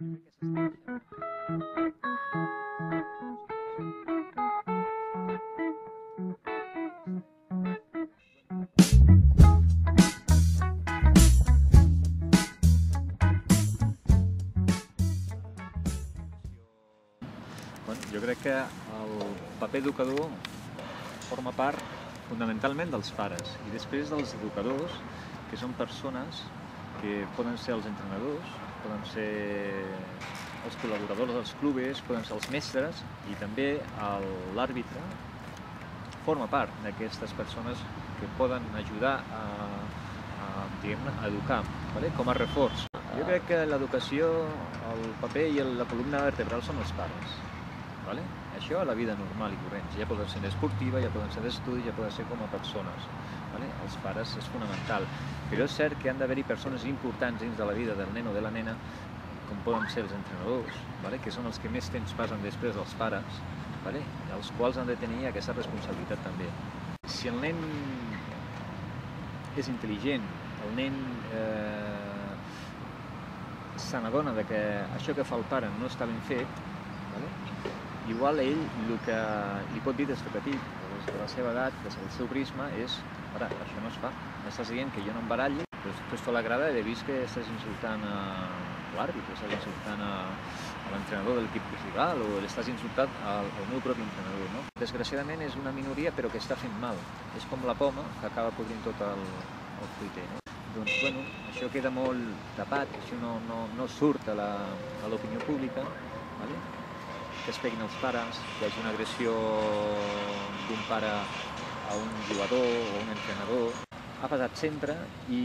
Jo crec que el paper educador forma part fonamentalment dels pares i després dels educadors, que són persones que poden ser els entrenadors, poden ser els col·laboradors dels clubes, poden ser els mestres i també l'àrbitre forma part d'aquestes persones que poden ajudar a educar, com a reforç. Jo crec que l'educació, el paper i la columna vertebral són els pares. Això a la vida normal i corrent, ja poden ser esportiva, ja poden ser d'estudi, ja poden ser com a persones. Els pares és fonamental, però és cert que han d'haver-hi persones importants dins de la vida del nen o de la nena, com poden ser els entrenadors, que són els que més temps passen després dels pares, els quals han de tenir aquesta responsabilitat també. Si el nen és intel·ligent, el nen se n'adona que això que fa el pare no està ben fet, igual ell el que li pot dir des de petit, des de la seva edat, des del seu prisma, és ara, això no es fa, m'estàs dient que jo no em baralli, però després tot l'agrada he vist que estàs insultant a l'àrbitre, estàs insultant a l'entrenador de l'equip rival o l'estàs insultant al meu propi entrenador. Desgraciadament és una minoria però que està fent mal, és com la poma que acaba podrint tot el fruiter. Doncs, bueno, això queda molt tapat, això no surt a l'opinió pública, que es peguin els pares, que hi hagi una agressió d'un pare a un jugador o un entrenador. Ha passat sempre i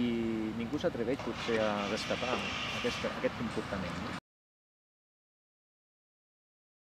ningú s'atreveix potser a destapar aquest comportament.